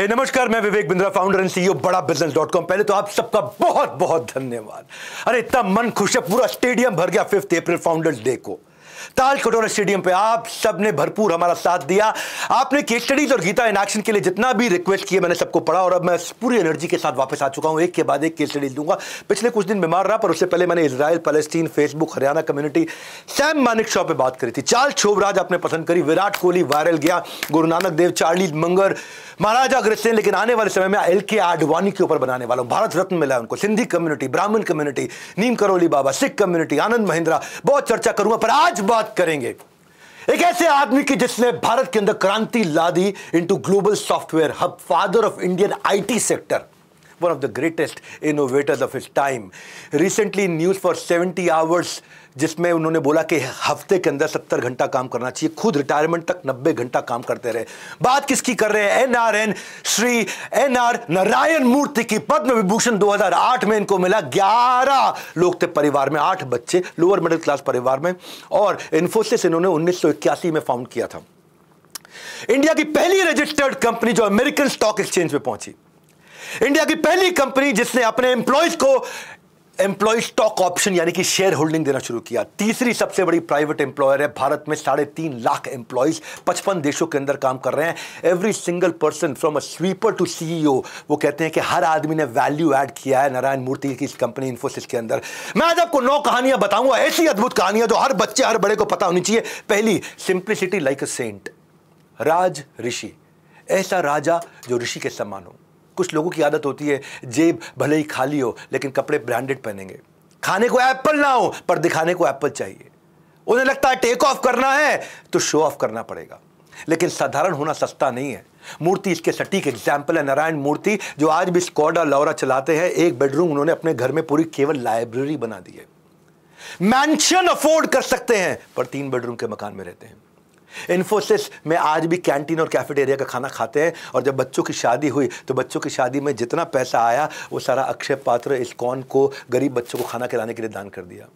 नमस्कार, मैं Vivek Bindra, founder and CEO बड़ा बिजनेस.com। पहले तो आप सबका बहुत बहुत धन्यवाद। अरे इतना मन खुश है, पूरा स्टेडियम भर गया 5 अप्रैल फाउंडर्स डे को। ताल कटोरा स्टेडियम पे आप सबने भरपूर हमारा साथ दिया। आपने केस स्टडीज और गीता इन एक्शन के लिए जितना भी रिक्वेस्ट किए मैंने सबको पढ़ा और अब मैं पूरी एनर्जी के साथ वापस आ चुका हूं। एक के बाद एक केस स्टडीज दूंगा। पिछले कुछ दिन बीमार रहा, पर उससे पहले मैंने Israel, Palestine, Facebook, Haryana community, Sam Manekshaw पे बात करी थी। चार्ल्स शोभराज आपने पसंद करी, विराट कोहली वायरल गया, गुरु नानक देव, चार्ली मंगर, महाराजा अग्रसेन। लेकिन आने वाले समय में एल.के. आडवाणी के ऊपर बनाने वाला हूं। भारत रत्न मिला उनको, सिंधी कम्युनिटी, ब्राह्मण कम्युनिटी, नीम करोली बाबा, सिख कम्युनिटी, आनंद महिंद्रा, बहुत चर्चा करूंगा। पर आज बात करेंगे एक ऐसे आदमी की जिसने भारत के अंदर क्रांति ला दी into global software hub, father of Indian IT sector, one of the greatest innovators of his time. Recently news for 70 hours, जिसमें उन्होंने बोला कि हफ्ते के अंदर 70 घंटा काम करना चाहिए। खुद रिटायरमेंट तक 90 घंटा काम करते रहे। बात किसकी कर रहे हैं? एनआरएन श्री एनआर नारायण मूर्ति की। पद्म विभूषण 2008 में इनको मिला। 11 लोग थे परिवार में, 8 बच्चे, लोअर मिडिल क्लास परिवार में। और इन्फोसिस इन्होंने 1981 में फाउंड किया था। इंडिया की पहली रजिस्टर्ड कंपनी जो अमेरिकन स्टॉक एक्सचेंज पे पहुंची। इंडिया की पहली कंपनी जिसने अपने एम्प्लॉयज को एम्प्लॉय स्टॉक ऑप्शन यानी कि शेयर होल्डिंग देना शुरू किया। तीसरी सबसे बड़ी प्राइवेट एम्प्लॉयर है भारत में। 3.5 लाख एम्प्लॉयज 55 देशों के अंदर काम कर रहे हैं। Every single person from a sweeper to CEO, वो कहते हैं कि हर आदमी ने वैल्यू ऐड किया है नारायण मूर्ति की इस कंपनी इन्फोसिस के अंदर। मैं आज आपको 9 कहानियां बताऊंगा, ऐसी अद्भुत कहानियां जो हर बच्चे हर बड़े को पता होनी चाहिए। पहली, सिंप्लिसिटी लाइक अ सेंट, राज ऋषि, ऐसा राजा जो ऋषि के समान हो। कुछ लोगों की आदत होती है जेब भले ही खाली हो लेकिन कपड़े ब्रांडेड पहनेंगे। खाने को एप्पल ना हो पर दिखाने को एप्पल चाहिए। उन्हें लगता है टेक ऑफ करना है तो शो ऑफ करना पड़ेगा। लेकिन साधारण होना सस्ता नहीं है। मूर्ति इसके सटीक एग्जाम्पल है। नारायण मूर्ति जो आज भी स्कॉडा लौरा चलाते हैं, एक बेडरूम उन्होंने अपने घर में पूरी केवल लाइब्रेरी बना दी है। मैंशन अफोर्ड कर सकते हैं पर 3 बेडरूम के मकान में रहते हैं। इन्फोसिस में आज भी कैंटीन और कैफेटेरिया का खाना खाते हैं। और जब बच्चों की शादी हुई तो बच्चों की शादी में जितना पैसा आया वो सारा अक्षय पात्र इस्कॉन को गरीब बच्चों को खाना खिलाने के लिए दान कर दिया।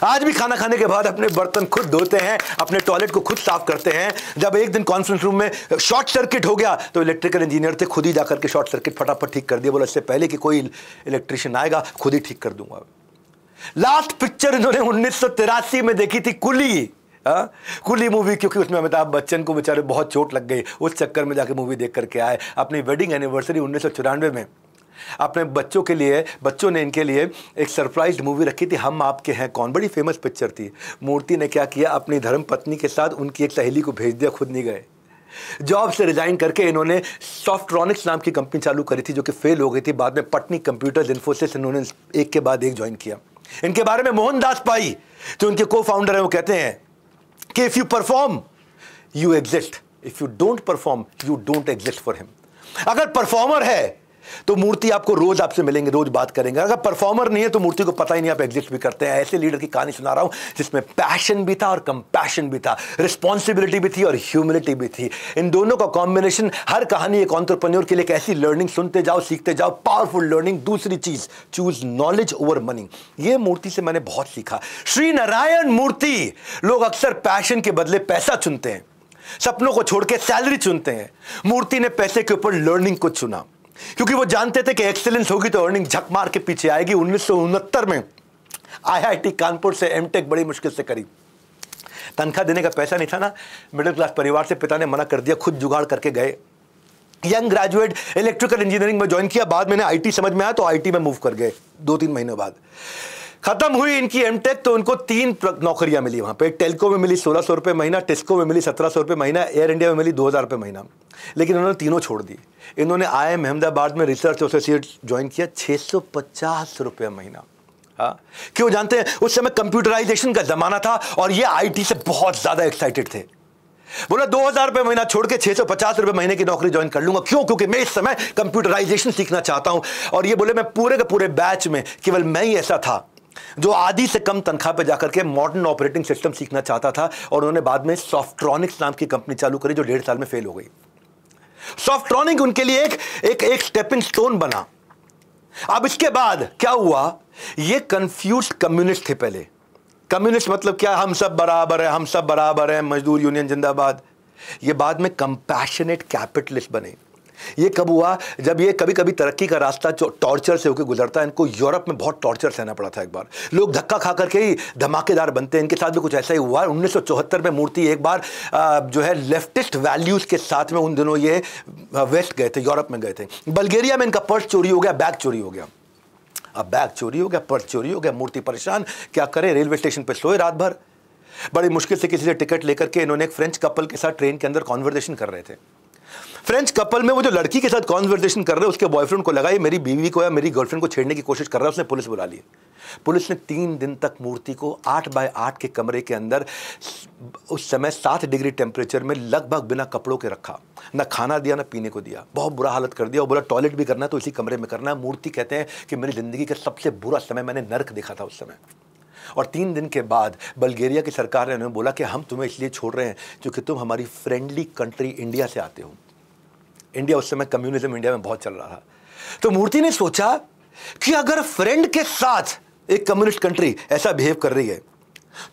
आज भी खाना खाने के बाद अपने बर्तन खुद धोते हैं, अपने टॉयलेट को खुद साफ करते हैं। जब एक दिन कॉन्फ्रेंस रूम में शॉर्ट सर्किट हो गया तो इलेक्ट्रिकल इंजीनियर थे, खुद ही जाकर के शॉर्ट सर्किट फटाफट ठीक कर दिया। बोला इससे पहले कि कोई इलेक्ट्रिशियन आएगा खुद ही ठीक कर दूंगा। लास्ट पिक्चर इन्होंने 1983 में देखी थी, कुली। कुली मूवी, क्योंकि उसमें अमिताभ बच्चन को बेचारे बहुत चोट लग गई, उस चक्कर में जाके मूवी देख करके आए। अपनी वेडिंग एनिवर्सरी 1994 में अपने बच्चों के लिए, बच्चों ने इनके लिए एक सरप्राइज मूवी रखी थी, हम आपके हैं कौन। बड़ी फेमस पिक्चर थी। मूर्ति ने क्या किया, अपनी धर्म पत्नी के साथ उनकी एक सहेली को भेज दिया, खुद नहीं गए। जॉब से रिजाइन करके इन्होंने सॉफ्ट्रॉनिक्स नाम की कंपनी चालू करी थी जो कि फेल हो गई थी। बाद में पटनी कंप्यूटर्स, इन्फोसिस, इन्होंने एक के बाद एक ज्वाइन किया। इनके बारे में मोहनदास पाई जो उनके को फाउंडर है वो कहते हैं कि if you perform you exist, if you don't perform you don't exist for him. अगर परफॉर्मर है तो मूर्ति आपको रोज आपसे मिलेंगे, रोज बात करेंगे। अगर परफॉर्मर नहीं है तो मूर्ति को पता ही नहीं आप एग्जिस्ट भी करते हैं। ऐसे लीडर की कहानी सुना रहा हूं जिसमें पैशन भी था और कंपैशन भी था, रिस्पॉन्सिबिलिटी भी थी और ह्यूमिलिटी भी थी। इन दोनों का कॉम्बिनेशन। हर कहानी एक एंटरप्रेन्योर के लिए एक ऐसी लर्निंग, सुनते जाओ सीखते जाओ, पावरफुल लर्निंग। दूसरी चीज, चूज नॉलेज ओवर मनी। ये मूर्ति से मैंने बहुत सीखा। श्री नारायण मूर्ति। लोग अक्सर पैशन के बदले पैसा चुनते हैं, सपनों को छोड़ के सैलरी चुनते हैं। मूर्ति ने पैसे के ऊपर लर्निंग को चुना क्योंकि वो जानते थे कि एक्सीलेंस होगी तो अर्निंग झक मार के पीछे आएगी। 1969 में आईआईटी कानपुर से एमटेक बड़ी मुश्किल से करी। तनख्वाह देने का पैसा नहीं था ना, मिडिल क्लास परिवार से पिता ने मना कर दिया, खुद जुगाड़ करके गए। यंग ग्रेजुएट इलेक्ट्रिकल इंजीनियरिंग में ज्वाइन किया। बाद में आईटी समझ में आया तो आईटी में मूव कर गए। 2-3 महीने बाद खत्म हुई इनकी एमटेक तो उनको 3 नौकरियां मिली वहां पे। टेलको में मिली 1600 रुपये महीना, टिस्को में मिली 1700 रुपये महीना, एयर इंडिया में मिली 2000 रुपये महीना। लेकिन उन्होंने तीनों छोड़ दी। इन्होंने IIM अहमदाबाद में रिसर्च एसोसिएट ज्वाइन किया, 650 रुपये महीना। हाँ, क्यों जानते हैं? उस समय कंप्यूटराइजेशन का जमाना था और ये आईटी से बहुत ज्यादा एक्साइटेड थे। बोला 2000 रुपये महीना छोड़ के 650 रुपये महीने की नौकरी ज्वाइन कर लूंगा। क्यों? क्योंकि मैं इस समय कंप्यूटराइजेशन सीखना चाहता हूं। और ये बोले मैं पूरे के पूरे बैच में केवल मैं ही ऐसा था जो आधी से कम तनख्वाह पे जाकर के मॉडर्न ऑपरेटिंग सिस्टम सीखना चाहता था। और उन्होंने बाद में सॉफ्ट्रॉनिक्स नाम की कंपनी चालू करी जो 1.5 साल में फेल हो गई। सॉफ्ट्रॉनिक उनके लिए एक स्टेपिंग स्टोन बना। अब इसके बाद क्या हुआ, ये कंफ्यूज्ड कम्युनिस्ट थे पहले। कम्युनिस्ट मतलब क्या? हम सब बराबर है, हम सब बराबर है, मजदूर यूनियन जिंदाबाद। ये बाद में कंपैशनेट कैपिटलिस्ट बने। ये कब हुआ? जब ये कभी कभी तरक्की का रास्ता जो टॉर्चर से होकर गुजरता है। इनको यूरोप में बहुत टॉर्चर सहना पड़ा था। एक बार लोग धक्का खा करके ही धमाकेदार बनते हैं, इनके साथ भी कुछ ऐसा ही हुआ। 1974 में मूर्ति एक बार जो है लेफ्टिस्ट वैल्यूज के साथ में उन दिनों ये वेस्ट गए थे, यूरोप में गए थे। बल्गेरिया में इनका पर्स चोरी हो गया, बैग चोरी हो गया। अब बैग चोरी हो गया, पर्स चोरी हो गया, मूर्ति परेशान, क्या करे? रेलवे स्टेशन पर सोए रात भर। बड़ी मुश्किल से किसी से टिकट लेकर के इन्होंने एक फ्रेंच कपल के साथ ट्रेन के अंदर कॉन्वर्सेशन कर रहे थे। फ्रेंच कपल में वो जो लड़की के साथ कॉन्वर्सेशन कर रहे हैं, उसके बॉयफ्रेंड को लगा ये मेरी बीवी को या मेरी गर्लफ्रेंड को छेड़ने की कोशिश कर रहा है। उसने पुलिस बुला ली। पुलिस ने 3 दिन तक मूर्ति को 8 बाय 8 के कमरे के अंदर, उस समय 7 डिग्री टेम्परेचर में, लगभग बिना कपड़ों के रखा। ना खाना दिया, ना पीने को दिया। बहुत बुरा हालत कर दिया। वो बोला टॉयलेट भी करना है तो इसी कमरे में करना है। मूर्ति कहते हैं कि मेरी जिंदगी का सबसे बुरा समय, मैंने नर्क देखा था उस समय। और 3 दिन के बाद बल्गेरिया की सरकार ने उन्हें बोला कि हम तुम्हें इसलिए छोड़ रहे हैं क्योंकि तुम हमारी फ्रेंडली कंट्री इंडिया से आते हो। इंडिया उस समय कम्युनिज्म इंडिया में बहुत चल रहा था। तो मूर्ति ने सोचा कि अगर फ्रेंड के साथ एक कम्युनिस्ट कंट्री ऐसा बिहेव कर रही है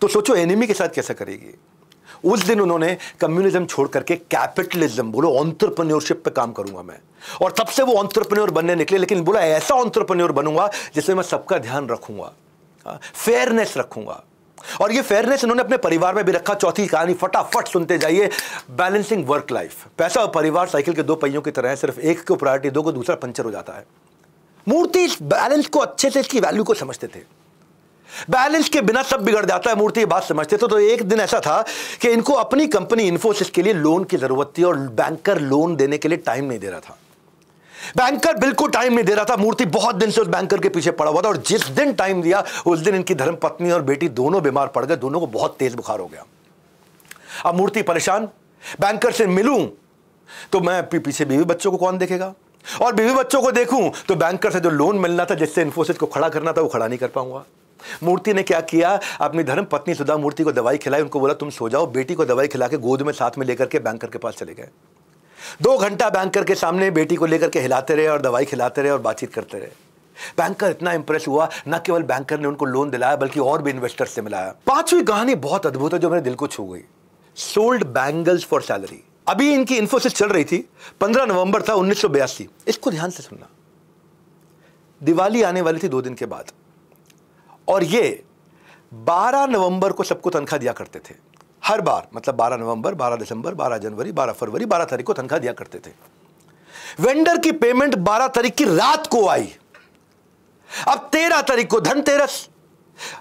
तो सोचो एनिमी के साथ कैसा करेगी। उस दिन उन्होंने कम्युनिज्म छोड़ करके कैपिटलिज्म, बोलो एंटरप्रेन्योरशिप पे काम करूंगा मैं। और तब से वो एंटरप्रेन्योर बनने निकले, लेकिन बोला ऐसा एंटरप्रेन्योर बनूंगा जिसमें मैं सबका ध्यान रखूंगा, फेयरनेस रखूंगा। और ये फेयरनेस इन्होंने अपने परिवार में भी रखा। चौथी कहानी फटाफट सुनते जाइए। Balancing work life. पैसा और परिवार साइकिल के 2 पहियों की तरह है, सिर्फ एक को प्रायोरिटी दो को दूसरा पंचर हो जाता है। मूर्ति इस बैलेंस को अच्छे से, इसकी वैल्यू को समझते थे। बैलेंस के बिना सब बिगड़ जाता है, मूर्ति ये बात समझते थे। तो एक दिन ऐसा था कि इनको अपनी कंपनी इन्फोसिस के लिए लोन की जरूरत थी और बैंकर लोन देने के लिए टाइम नहीं दे रहा था। बैंकर बिल्कुल टाइम नहीं दे रहा था। मूर्ति बहुत दिन से उस बैंकर के पीछे पड़ा हुआ था और जिस दिन टाइम दिया उस दिन इनकी धर्मपत्नी और बेटी दोनों बीमार पड़ गए। दोनों को बहुत तेज बुखार हो गया। अब मूर्ति परेशान, बैंकर से मिलूं तो मैं पीछे बीवी बच्चों को कौन देखेगा, और बीवी बच्चों को देखूं तो बैंकर से जो लोन मिलना था, जिससे इन्फोसिस को खड़ा करना था, वो खड़ा नहीं कर पाऊंगा। मूर्ति ने क्या किया, अपनी धर्मपत्नी सुधा मूर्ति को दवाई खिलाई, उनको बोला तुम सो जाओ। बेटी को दवाई खिला के गोद में साथ में लेकर के बैंकर के पास चले गए। 2 घंटा बैंकर के सामने बेटी को लेकर के हिलाते रहे और दवाई खिलाते रहे और बातचीत करते रहे। बैंकर इतना इंप्रेस हुआ, न केवल बैंकर ने उनको लोन दिलाया बल्कि और भी इन्वेस्टर्स से मिलाया। 5वीं कहानी बहुत अद्भुत है जो मेरे दिल को छू गई। Sold bangles for salary. अभी इनकी इन्फोसिस चल रही थी, 15 नवंबर था 1982। इसको ध्यान से सुनना। दिवाली आने वाली थी 2 दिन के बाद, और ये 12 नवंबर को सबको तनख्वाह दिया करते थे। हर बार, मतलब 12 नवंबर, 12 दिसंबर, 12 जनवरी, 12 फरवरी, 12 तारीख को तनख्वाह दिया करते थे। वेंडर की पेमेंट 12 तारीख की रात को आई। अब 13 तारीख को धनतेरस।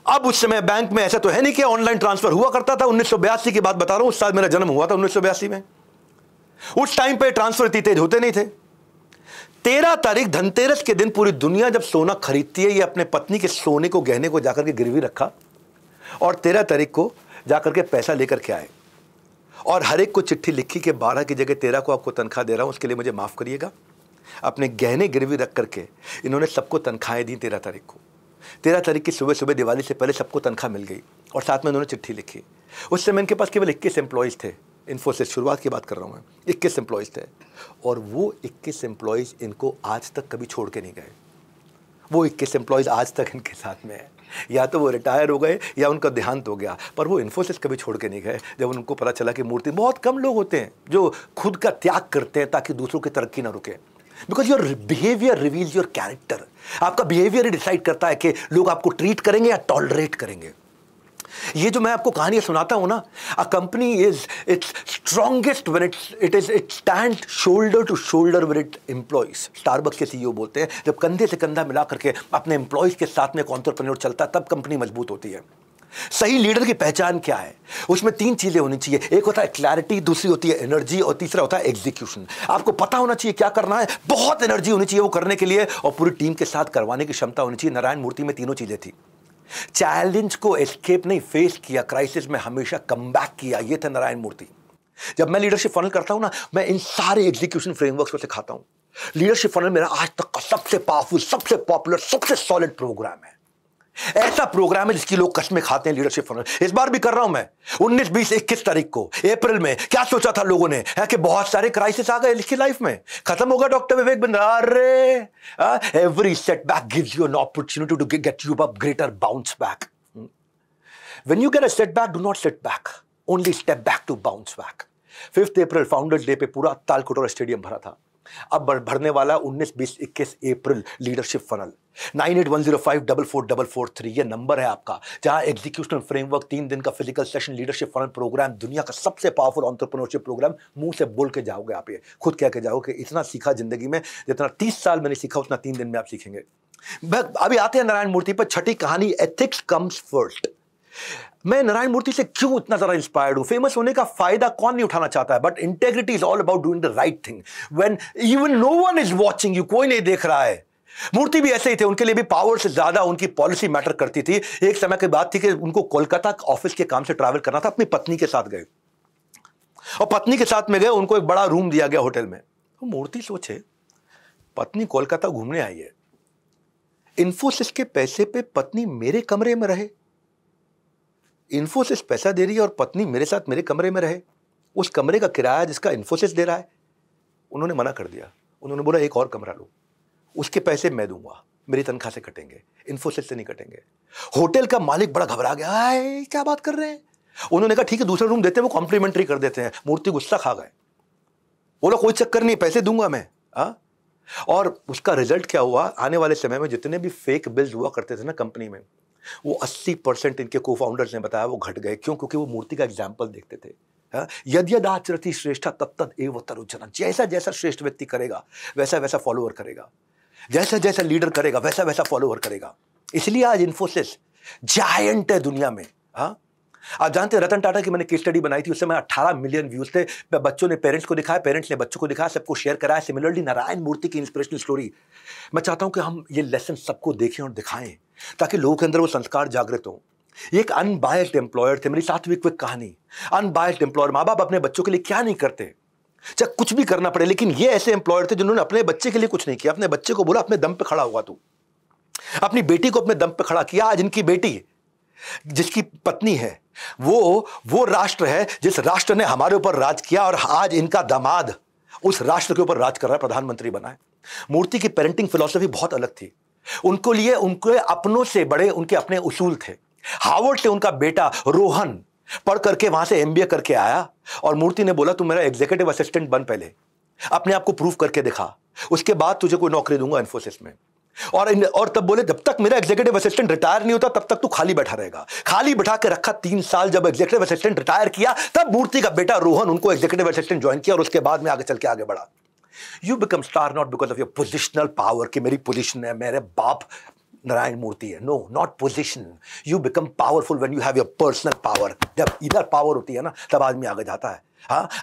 अब उस समय बैंक में ऐसा तो है नहीं कि ऑनलाइन ट्रांसफर हुआ करता था। 1982 की बात बता रहा हूं, उस साल मेरा जन्म हुआ था 1982 में। उस टाइम पे ट्रांसफर इतनी तेज होते नहीं थे। 13 तारीख धनतेरस के दिन पूरी दुनिया जब सोना खरीदती है, ये अपने पत्नी के सोने को, गहने को जाकर के गिरवी रखा और 13 तारीख को जाकर के पैसा लेकर के आए और हर एक को चिट्ठी लिखी कि 12 की जगह 13 को आपको तनख्वाह दे रहा हूं, उसके लिए मुझे माफ करिएगा। अपने गहने गिरवी रख करके इन्होंने सबको तनख्वाहें दी 13 तारीख को। 13 तारीख की सुबह सुबह दिवाली से पहले सबको तनख्वाह मिल गई और साथ में उन्होंने चिट्ठी लिखी। उस समय इनके पास केवल 21 एम्प्लॉयज़ थे। इन्फोसिस शुरुआत की बात कर रहा हूँ मैं, 21 एम्प्लॉयज़ थे और वो 21 एम्प्लॉयज़ इनको आज तक कभी छोड़ के नहीं गए। वो 21 एम्प्लॉयज़ आज तक इनके साथ में है। या तो वो रिटायर हो गए या उनका देहांत हो गया, पर वो इन्फोसिस कभी छोड़ के नहीं गए। जब उनको पता चला कि मूर्ति, बहुत कम लोग होते हैं जो खुद का त्याग करते हैं ताकि दूसरों की तरक्की ना रुके। Because your behaviour reveals your character. आपका बिहेवियर ही डिसाइड करता है कि लोग आपको ट्रीट करेंगे या टॉलरेट करेंगे। ये जो मैं आपको कहानी सुनाता हूं ना, a company is its strongest when it stand shoulder to shoulder with it employees. Starbucks के सीईओ बोलते हैं जब कंधे से कंधा मिला करके अपने एम्प्लॉइज के साथ में एक एंटरप्रेन्योर चलता है तब कंपनी मजबूत होती है। सही लीडर की पहचान क्या है? उसमें 3 चीजें होनी चाहिए। एक होता है क्लैरिटी, दूसरी होती है एनर्जी और तीसरा होता है एग्जीक्यूशन। आपको पता होना चाहिए क्या करना है, बहुत एनर्जी होनी चाहिए वो करने के लिए और पूरी टीम के साथ करवाने की क्षमता होनी चाहिए। नारायण मूर्ति में तीनों चीजें थी। चैलेंज को एस्केप नहीं, फेस किया, क्राइसिस में हमेशा कम बैक किया, ये था नारायण मूर्ति। जब मैं लीडरशिप फनल करता हूं ना, मैं इन सारे एग्जीक्यूशन फ्रेमवर्क्स को सिखाता हूं। लीडरशिप फनल मेरा आज तक का सबसे पावरफुल, सबसे पॉपुलर, सबसे सॉलिड प्रोग्राम है। ऐसा प्रोग्राम है जिसकी लोग कसमें खाते हैं। लीडरशिप फनल इस बार भी कर रहा हूं मैं। 19, 20, 21 तारीख को अप्रैल में क्या सोचा था लोगों ने है कि बहुत सारे क्राइसिस आ गए इसकी लाइफ में, खत्म होगा डॉक्टर विवेक बिंद्रा। अरे every setback gives you an opportunity to get you up greater bounce back. When you get a setback, do not set back, only step back to bounce back. 5 April founders day पे पूरा Talkatora stadium भरा था। अब भरने वाला 19, 20, 21 अप्रैल leadership funnel. 9810544443 ये number है आपका, जहां एग्जीक्यूशनल फ्रेमवर्क, 3 दिन का physical session, leadership funnel programme, दुनिया का सबसे पावरफुल एंटरप्रेन्योरशिप प्रोग्राम। मुंह से बोल के जाओगे आप, ये खुद कह के जाओगे कि इतना सीखा जिंदगी में जितना 30 साल मैंने सीखा उतना 3 दिन में आप सीखेंगे। अभी आते हैं नारायण मूर्ति पर। छठी कहानी, एथिक्स कम्स फर्स्ट। मैं नारायण मूर्ति से क्यों इतना ज्यादा इंस्पायर्ड हूं? फेमस होने का फायदा कौन नहीं उठाना चाहता है, but integrity is all about doing the right thing when even know one is watching you. कोई नहीं देख रहा है। मूर्ति भी ऐसे ही थे, उनके लिए भी पावर से ज्यादा उनकी पॉलिसी मैटर करती थी। एक समय की बात थी कि उनको कोलकाता ऑफिस के काम से ट्रैवल करना था, अपनी पत्नी के साथ गए और पत्नी के साथ में गए, उनको एक बड़ा रूम दिया गया होटल में। तो मूर्ति सोचे, पत्नी कोलकाता घूमने आई है, इन्फोसिस के पैसे पे पत्नी मेरे कमरे में रहे, इन्फोसिस पैसा दे रही है और पत्नी मेरे साथ मेरे कमरे में रहे, उस कमरे का किराया जिसका इन्फोसिस दे रहा है। उन्होंने मना कर दिया। उन्होंने बोला एक और कमरा लो, उसके पैसे मैं दूंगा, मेरी तनख्वाह से कटेंगे, इन्फोसिस से नहीं कटेंगे। होटल का मालिक बड़ा घबरा गया, आए क्या बात कर रहे हैं। उन्होंने कहा ठीक है दूसरा रूम देते हैं, वो कॉम्प्लीमेंट्री कर देते हैं। मूर्ति गुस्सा खा गए, बोला कोई चक्कर नहीं, पैसे दूंगा मैं। और उसका रिजल्ट क्या हुआ, आने वाले समय में जितने भी फेक बिल्स हुआ करते थे ना कंपनी में, वो 80% इनके को फाउंडर्स ने बताया वो घट गए। क्यों? क्योंकि वो मूर्ति का एग्जाम्पल देखते थे। यद यद आचरति श्रेष्ठा तत्त एव तरुजनः। जैसा जैसा श्रेष्ठ व्यक्ति करेगा वैसा वैसा फॉलोअर करेगा, जैसा जैसा लीडर करेगा वैसा वैसा फॉलोअर करेगा। इसलिए आज इन्फोसिस जायंट है दुनिया में। आप जानते हैं रतन टाटा की मैंने केस स्टडी बनाई थी, उस समय 18 मिलियन व्यूज थे। बच्चों ने पेरेंट्स को दिखाया, पेरेंट्स ने बच्चों को दिखाया, सबको शेयर कराया। सिमिलरली नारायण मूर्ति की इंस्पिरेशनल स्टोरी, मैं चाहता हूं कि हम ये लेसन सबको देखें और दिखाएं ताकि लोगों के अंदर वो संस्कार जागृत हो। एक अनबायस्ड एम्प्लॉयर थे, मेरी सात्विक कहानी। अनबायस्ड एम्प्लॉयर, माँ बाप अपने बच्चों के लिए क्या नहीं करते, चाहे कुछ भी करना पड़े, लेकिन ये ऐसे एम्प्लॉयर थे जिन्होंने अपने बच्चे के लिए कुछ नहीं किया। अपने बच्चे को बोला अपने दम पे खड़ा हुआ तू, अपनी बेटी को अपने दम पे खड़ा किया। आज इनकी बेटी जिसकी पत्नी है वो राष्ट्र है जिस राष्ट्र ने हमारे ऊपर राज किया, और आज इनका दामाद उस राष्ट्र के ऊपर राज कर रहा है, प्रधानमंत्री बना है। मूर्ति की पेरेंटिंग फिलॉसफी बहुत अलग थी। उनको लिए उनके अपनों से बड़े उनके अपने उसूल थे। हार्वर्ड से उनका बेटा रोहन पढ़ करके वहां से एमबीए करके आया, और मूर्ति ने बोला तू मेरा एग्जीक्यूटिव असिस्टेंट बन, पहले अपने आप को प्रूव करके दिखा, उसके बाद तुझे कोई नौकरी दूंगा इन्फोसिस में। और तब बोले जब तक मेरा एग्जीक्यूटिव असिस्टेंट रिटायर नहीं होता तब तक तू खाली बैठा रहेगा। खाली बैठा के रखा 3 साल। जब एग्जीक्यूटिव असिस्टेंट रिटायर किया तब मूर्ति का बेटा रोहन उनको एग्जीक्यूटिव असिस्टेंट ज्वाइन किया, और उसके बाद में आगे चल के आगे बढ़ा। You become star not because of your positional power, कि मेरी पोजिशन है, मेरे बाप नारायण मूर्ति है। No, not position. You become powerful when you have your personal power. जब इधर पावर होती है ना तब आदमी आगे जाता है।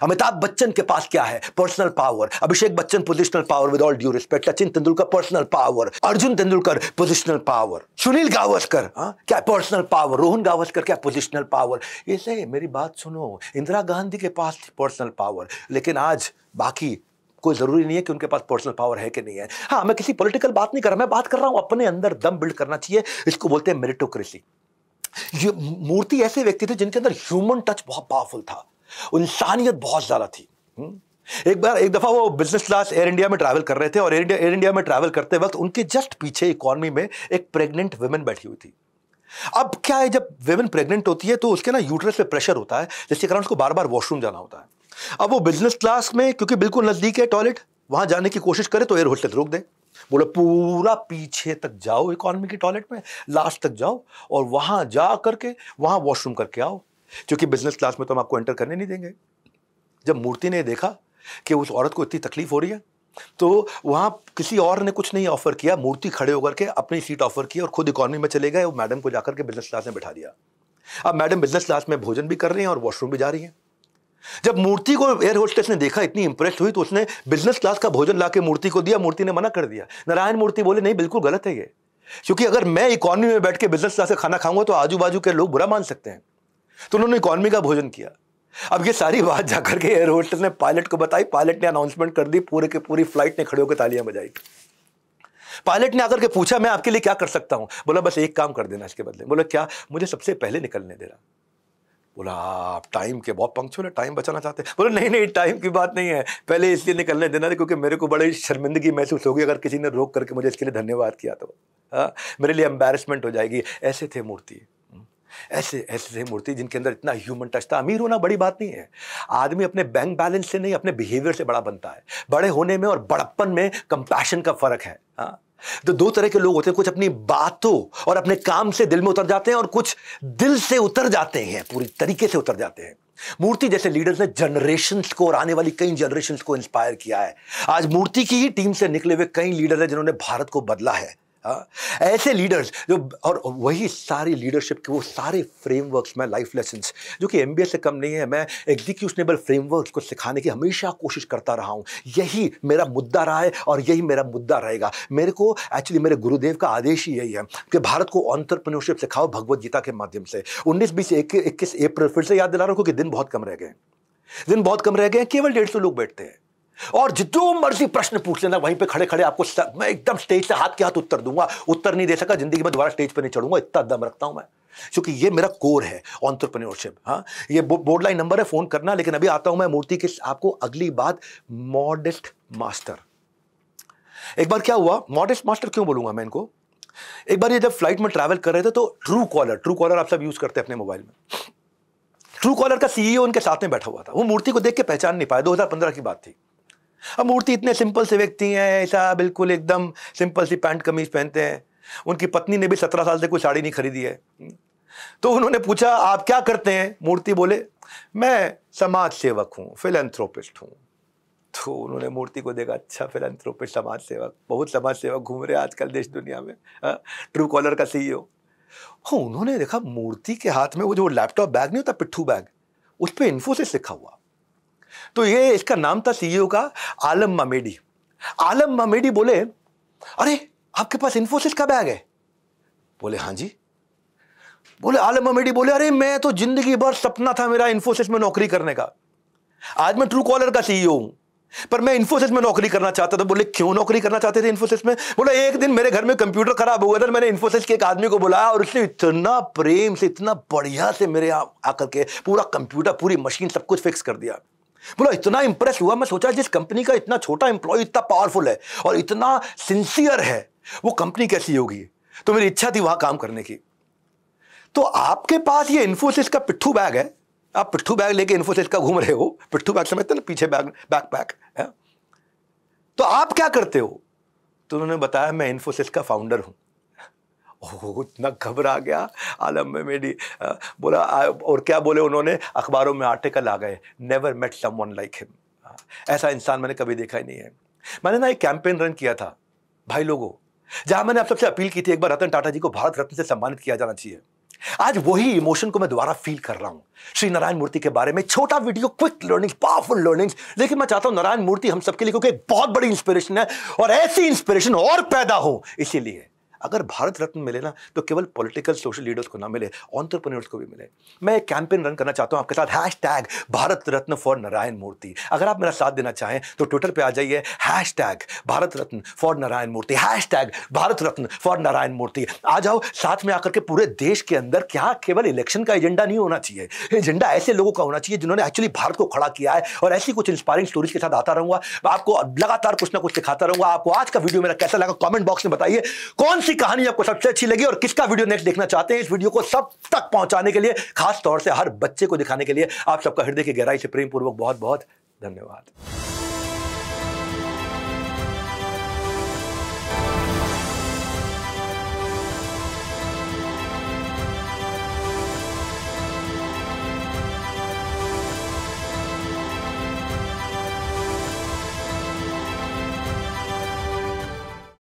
अमिताभ बच्चन के पास क्या है? Personal power. Abhishek Bachchan positional power, with all due respect. Sachin Tendulkar personal power. Arjun Tendulkar positional power. Sunil Gavaskar क्या पर्सनल पावर। रोहन गावस्कर क्या पोजिशनल पावर। ऐसे मेरी बात सुनो, इंदिरा गांधी के पास थी पर्सनल पावर, लेकिन आज बाकी कोई जरूरी नहीं है कि उनके पास पर्सनल पावर है कि नहीं है। मैं किसी पॉलिटिकल बात नहीं कर रहा, मैं बात कर रहा हूं अपने अंदर दम बिल्ड करना चाहिए। इसको बोलते हैं मेरिटोक्रेसी। ये मूर्ति ऐसे व्यक्ति थे जिनके अंदर ह्यूमन टच बहुत पावरफुल था, इंसानियत बहुत ज्यादा थी। एक दफा वो बिजनेस क्लास एयर इंडिया में ट्रैवल कर रहे थे, और एयर इंडिया में ट्रैवल करते वक्त उनके जस्ट पीछे इकॉनमी में एक प्रेग्नेंट वुमेन बैठी हुई थी। अब क्या है, जब वुमेन प्रेग्नेंट होती है तो उसके ना यूट्रस पे प्रेशर होता है, जिसके कारण उसको बार बार वॉशरूम जाना होता है। अब वो बिजनेस क्लास में, क्योंकि बिल्कुल नजदीक है टॉयलेट, वहां जाने की कोशिश करे तो एयर होस्टेस रोक दे, बोले पूरा पीछे तक जाओ इकॉनमी की टॉयलेट में, लास्ट तक जाओ और वहां जा करके वहां वॉशरूम करके आओ, क्योंकि बिजनेस क्लास में तो हम आपको एंटर करने नहीं देंगे। जब मूर्ति ने देखा कि उस औरत को इतनी तकलीफ हो रही है तो वहां किसी और ने कुछ नहीं ऑफर किया, मूर्ति खड़े होकर के अपनी सीट ऑफर की और खुद इकॉनमी में चले गए। वो मैडम को जाकर के बिजनेस क्लास में बैठा दिया। अब मैडम बिजनेस क्लास में भोजन भी कर रही हैं और वॉशरूम भी जा रही हैं। जब मूर्ति को एयर होस्टेस ने देखा, इतनी इंप्रेस हुई, तो उसने बिजनेस क्लास का भोजन लाके मूर्ति को दिया। मूर्ति ने मना कर दिया। नारायण मूर्ति बोले नहीं, बिल्कुल गलत है ये, क्योंकि अगर मैं इकॉनमी में बैठ के बिजनेस क्लास से खाना खाऊंगा तो आजू बाजू के लोग बुरा मान सकते हैं। तो उन्होंने इकॉनमी का भोजन किया। अब ये सारी बात जाकर के एयर होस्टेस ने पायलट को बताई। पायलट ने अनाउंसमेंट कर दी, पूरे के पूरी फ्लाइट ने खड़े होकर तालियां बजाई। पायलट ने आकर के पूछा मैं आपके लिए क्या कर सकता हूं। बोला बस एक काम कर देना इसके बदले। बोला क्या? मुझे सबसे पहले निकलने देना। बोला आप टाइम के बहुत पंक्चुअल है, टाइम बचाना चाहते हैं। बोले नहीं नहीं, टाइम की बात नहीं है, पहले इसलिए निकलने देना क्योंकि मेरे को बड़ी शर्मिंदगी महसूस होगी अगर किसी ने रोक करके मुझे इसके लिए धन्यवाद किया तो। मेरे लिए एम्बैरेसमेंट हो जाएगी। ऐसे थे मूर्ति। ऐसे ऐसे मूर्ति जिनके अंदर इतना ह्यूमन टच था। अमीर होना बड़ी बात नहीं है, आदमी अपने बैंक बैलेंस से नहीं, अपने बिहेवियर से बड़ा बनता है। बड़े होने में और बड़प्पन में कंपैशन का फर्क है। हाँ, तो दो तरह के लोग होते हैं, कुछ अपनी बातों और अपने काम से दिल में उतर जाते हैं और कुछ दिल से उतर जाते हैं, पूरी तरीके से उतर जाते हैं। मूर्ति जैसे लीडर्स ने जनरेशंस को और आने वाली कई जनरेशंस को इंस्पायर किया है। आज मूर्ति की ही टीम से निकले हुए कई लीडर हैं जिन्होंने भारत को बदला है। ऐसे लीडर्स जो, और वही सारी लीडरशिप के वो सारे फ्रेमवर्क्स में लाइफ लेसन्स जो कि एमबीए से कम नहीं है, मैं एग्जीक्यूशनेबल फ्रेमवर्क्स को सिखाने की हमेशा कोशिश करता रहा हूं। यही मेरा मुद्दा रहा है और यही मेरा मुद्दा रहेगा। मेरे को एक्चुअली मेरे गुरुदेव का आदेश ही यही है कि भारत को एंटरप्रेन्योरशिप सिखाओ भगवत गीता के माध्यम से। 19, 20, 21 अप्रैल, फिर से याद दिला रहा हूं क्योंकि दिन बहुत कम रह गए, दिन बहुत कम रह गए, केवल 150 लोग बैठते हैं और जो मर्जी प्रश्न पूछ लेना, वहीं पे खड़े खड़े आपको मैं एकदम स्टेज से हाथ के हाथ उत्तर दूंगा। उत्तर नहीं दे सका जिंदगी में दोबारा स्टेज पे नहीं चढ़ूंगा, इतना दम रखता हूं मैं, क्योंकि ये मेरा कोर है एंटरप्रेन्योरशिप। हाँ, ये बोर्ड लाइन नंबर है, फोन करना। लेकिन अभी आता हूं मैं मूर्ति के आपको अगली बात, मॉडेस्ट मास्टर। एक बार क्या हुआ, मॉडेस्ट मास्टर क्यों बोलूंगा मैं इनको, एक बार ये जब फ्लाइट में ट्रैवल कर रहे थे तो ट्रू कॉलर आप सब यूज करते हैं अपने मोबाइल में, ट्रू कॉलर का सीईओ उनके साथ में बैठा हुआ था। वो मूर्ति को देख के पहचान नहीं पाया, 2015 की बात थी। अब मूर्ति इतने सिंपल से व्यक्ति हैं, ऐसा बिल्कुल एकदम सिंपल सी पैंट कमीज पहनते हैं। उनकी पत्नी ने भी 17 साल से कोई साड़ी नहीं खरीदी है। तो उन्होंने पूछा आप क्या करते हैं? मूर्ति बोले मैं समाज सेवक हूं, फिलैंथ्रोपिस्ट हूं। तो उन्होंने मूर्ति को देखा, अच्छा फिलैंथ्रोपिस्ट, समाज सेवक, बहुत समाज सेवक घूम रहे आजकल देश दुनिया में, ट्रू कॉलर का सीईओ। उन्होंने देखा मूर्ति के हाथ में वो जो लैपटॉप बैग नहीं होता, पिट्ठू बैग, उस पर इन्फोसिस लिखा हुआ। तो ये इसका नाम था सीईओ का, आलम मामेडी। आलम मामेडी बोले अरे आपके पास इन्फोसिस का बैग है? बोले हाँ जी। बोले आलम मामेडी बोले अरे मैं तो जिंदगी भर सपना था मेरा इन्फोसिस में नौकरी करने का, आज मैं ट्रू कॉलर का सीईओ हूं, पर मैं इन्फोसिस में नौकरी करना चाहता था। बोले क्यों नौकरी करना चाहते थे इन्फोसिस में? बोला एक दिन मेरे घर में कंप्यूटर खराब हो गया था, मैंने इन्फोसिस के एक आदमी को बुलाया और उसने इतना प्रेम से, इतना बढ़िया से मेरे आकर के पूरा कंप्यूटर, पूरी मशीन, सब कुछ फिक्स कर दिया। बोला इतना इंप्रेस हुआ, मैं सोचा जिस कंपनी का इतना छोटा एम्प्लॉय इतना पावरफुल है और इतना सिंसियर है, वो कंपनी कैसी होगी। तो मेरी इच्छा थी वहां काम करने की। तो आपके पास ये इन्फोसिस का पिट्ठू बैग है, आप पिट्ठू बैग लेके इन्फोसिस का घूम रहे हो, पिट्ठू बैग समझते ना, पीछे बैकपैक है, तो आप क्या करते हो? तो उन्होंने बताया मैं इन्फोसिस का फाउंडर हूं। इतना घबरा गया आलम मामेडी। बोला और क्या बोले उन्होंने, अखबारों में आर्टिकल आ गए, never met someone like him, ऐसा इंसान मैंने कभी देखा ही नहीं है। मैंने ना एक कैंपेन रन किया था भाई लोगों, जहां मैंने आप सबसे अपील की थी एक बार रतन टाटा जी को भारत रत्न से सम्मानित किया जाना चाहिए। आज वही इमोशन को मैं दोबारा फील कर रहा हूं। श्री नारायण मूर्ति के बारे में छोटा video, quick learnings, powerful learnings, लेकिन मैं चाहता हूं नारायण मूर्ति हम सबके लिए, क्योंकि एक बहुत बड़ी इंस्पिरेशन है और ऐसी इंस्पिरेशन और पैदा हो। इसीलिए अगर भारत रत्न मिले ना तो केवल पॉलिटिकल सोशल लीडर्स को ना मिले, एंटरप्रेन्योर्स को भी मिले। मैं एक कैंपेन रन करना चाहता हूं आपके साथ, हैशटैग भारत रत्न फॉर नारायण मूर्ति। अगर आप मेरा साथ देना चाहें तो ट्विटर पे आ जाइए, hashtag Bharat Ratna for Narayana Murthy, hashtag Bharat Ratna for Narayana Murthy. आ जाओ साथ में आकर के। पूरे देश के अंदर क्या केवल इलेक्शन का एजेंडा नहीं होना चाहिए, एजेंडा ऐसे लोगों का होना चाहिए जिन्होंने एक्चुअली भारत को खड़ा किया है। और ऐसी कुछ इंस्पायरिंग स्टोरीज के साथ आता रहूंगा, आपको लगातार कुछ ना कुछ सिखाता रहूंगा। आपको आज का वीडियो मेरा कैसा लगा कमेंट बॉक्स में बताइए, कौन सी कहानी आपको सबसे अच्छी लगी और किसका वीडियो नेक्स्ट देखना चाहते हैं। इस वीडियो को सब तक पहुंचाने के लिए, खास तौर से हर बच्चे को दिखाने के लिए आप सबका हृदय की गहराई से प्रेम पूर्वक बहुत बहुत धन्यवाद।